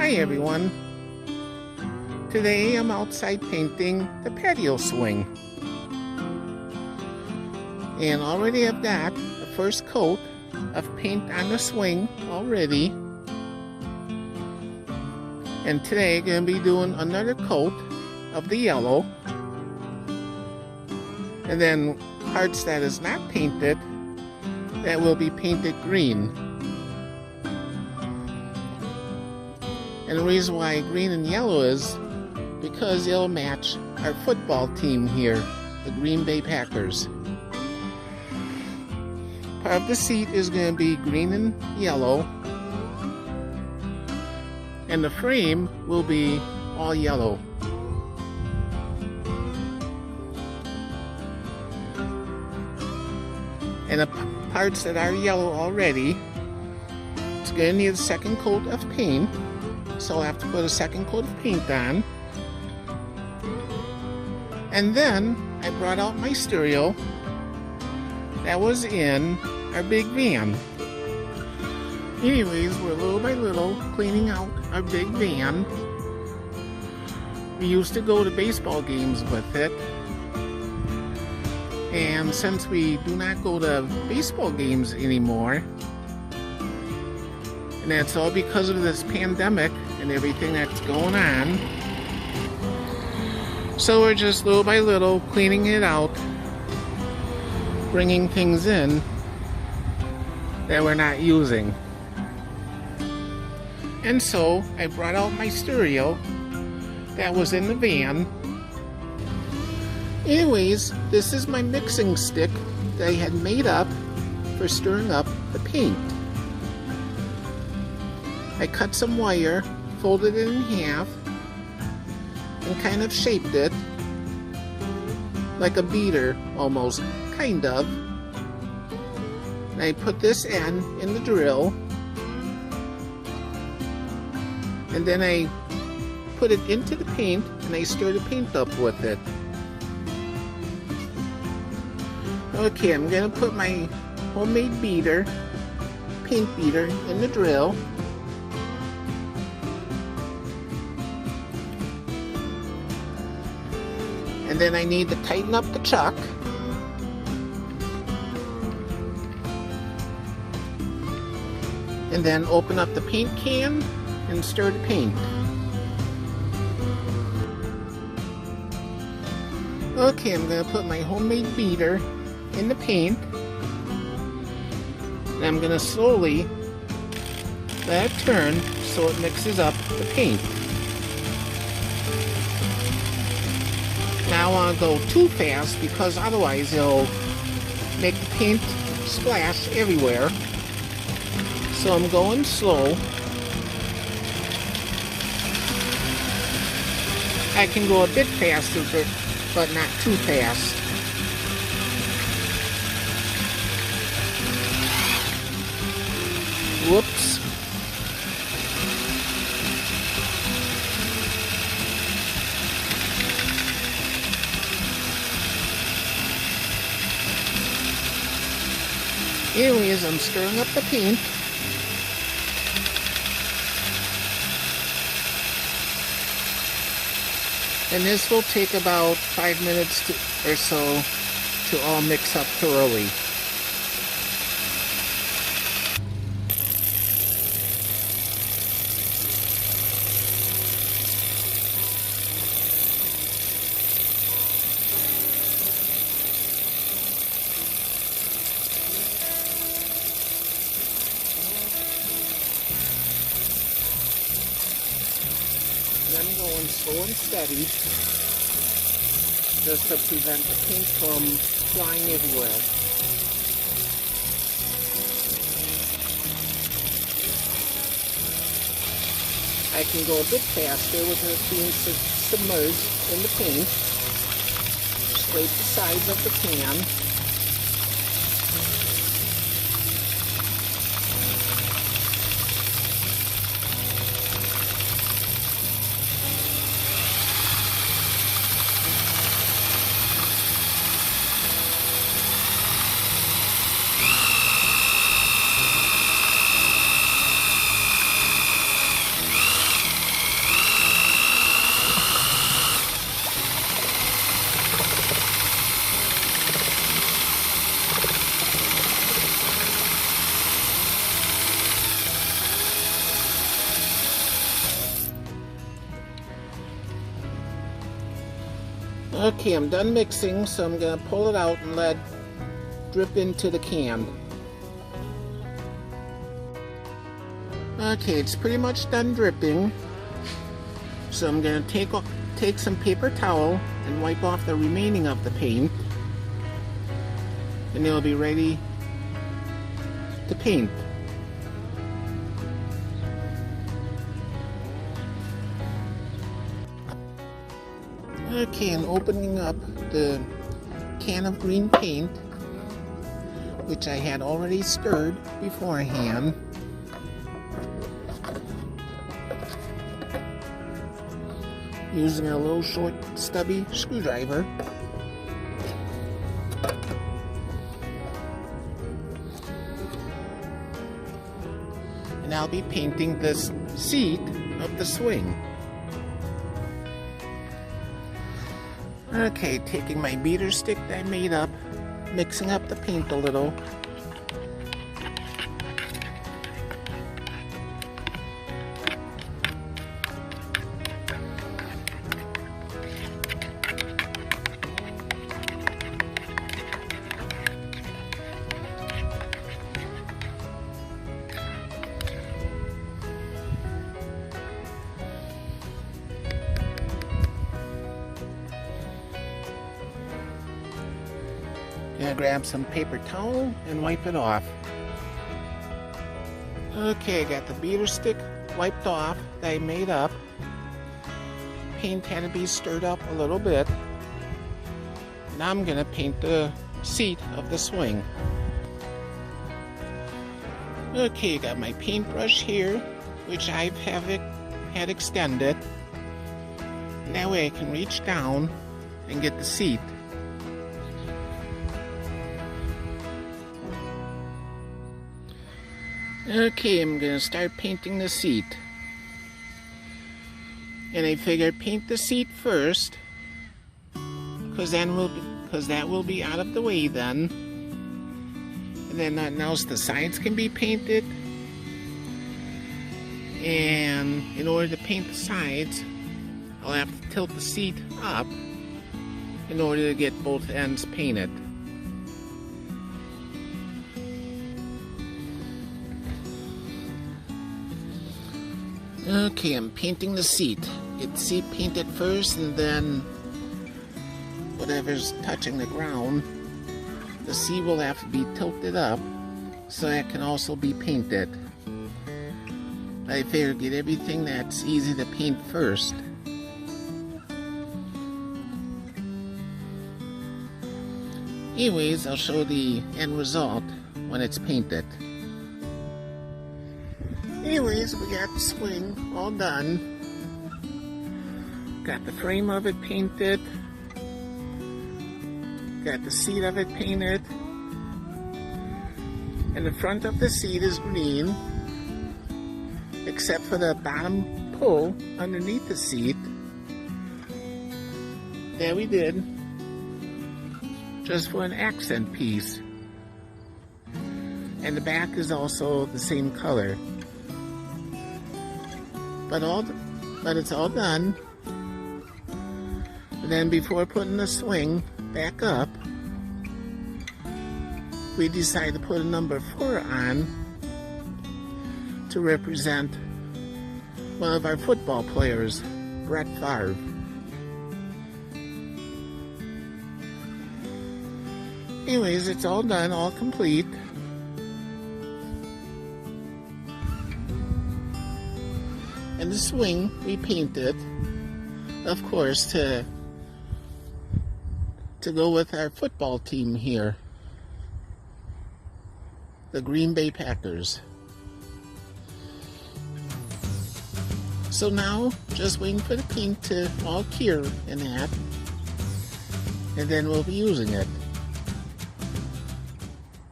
Hi everyone. Today I'm outside painting the patio swing. And already I've got the first coat of paint on the swing already. And today I'm going to be doing another coat of the yellow. And then parts that is not painted, that will be painted green. And the reason why green and yellow is because it'll match our football team here, the Green Bay Packers. Part of the seat is going to be green and yellow, and the frame will be all yellow. And the parts that are yellow already, it's going to need a second coat of paint. So I'll have to put a second coat of paint on. And then I brought out my stereo that was in our big van. Anyways, we're little by little cleaning out our big van. We used to go to baseball games with it. And since we do not go to baseball games anymore, and that's all because of this pandemic and everything that's going on. So we're just little by little cleaning it out, bringing things in that we're not using. And so I brought out my stereo that was in the van. Anyways, this is my mixing stick that I had made up for stirring up the paint. I cut some wire, folded it in half, and kind of shaped it like a beater, almost, kind of. And I put this end in the drill, and then I put it into the paint, and I stir the paint up with it. Okay, I'm gonna put my homemade beater, paint beater, in the drill. And then I need to tighten up the chuck. And then open up the paint can and stir the paint. Okay, I'm going to put my homemade beater in the paint. And I'm going to slowly let it turn so it mixes up the paint. Now I want to go too fast because otherwise it'll make the paint splash everywhere. So I'm going slow. I can go a bit faster, but not too fast. Whoops. Anyways, I'm stirring up the paint. And this will take about 5 minutes or so to all mix up thoroughly. I'm going slow and steady just to prevent the paint from flying everywhere. I can go a bit faster with it being submerged in the paint. Scrape the sides of the can. Okay, I'm done mixing, so I'm gonna pull it out and let it drip into the can. Okay, it's pretty much done dripping. So I'm gonna take some paper towel and wipe off the remaining of the paint. And it'll be ready to paint. Okay, and opening up the can of green paint, which I had already stirred beforehand. Using a little short stubby screwdriver. And I'll be painting this seat of the swing. Okay, taking my beater stick that I made up, mixing up the paint a little. Gonna grab some paper towel and wipe it off. Okay, I got the beater stick wiped off that I made up. Paint had to be stirred up a little bit. Now I'm gonna paint the seat of the swing. Okay, got my paintbrush here, which I had extended. And that way I can reach down and get the seat. Okay, I'm gonna start painting the seat. And I figured paint the seat first, because that will be out of the way then. And then nothing else, the sides can be painted. And in order to paint the sides, I'll have to tilt the seat up in order to get both ends painted. Okay, I'm painting the seat. Get the seat painted first, and then whatever's touching the ground, the seat will have to be tilted up so that can also be painted. I figured get everything that's easy to paint first. Anyways, I'll show the end result when it's painted. Anyways, we got the swing all done. Got the frame of it painted. Got the seat of it painted. And the front of the seat is green, except for the bottom pull underneath the seat. That we did, just for an accent piece. And the back is also the same color. But it's all done. And then before putting the swing back up, we decided to put a number 4 on to represent one of our football players, Brett Favre. Anyways, it's all done, all complete. And the swing we painted, of course, to go with our football team here, the Green Bay Packers. So now, just waiting for the paint to all cure and that, and then we'll be using it.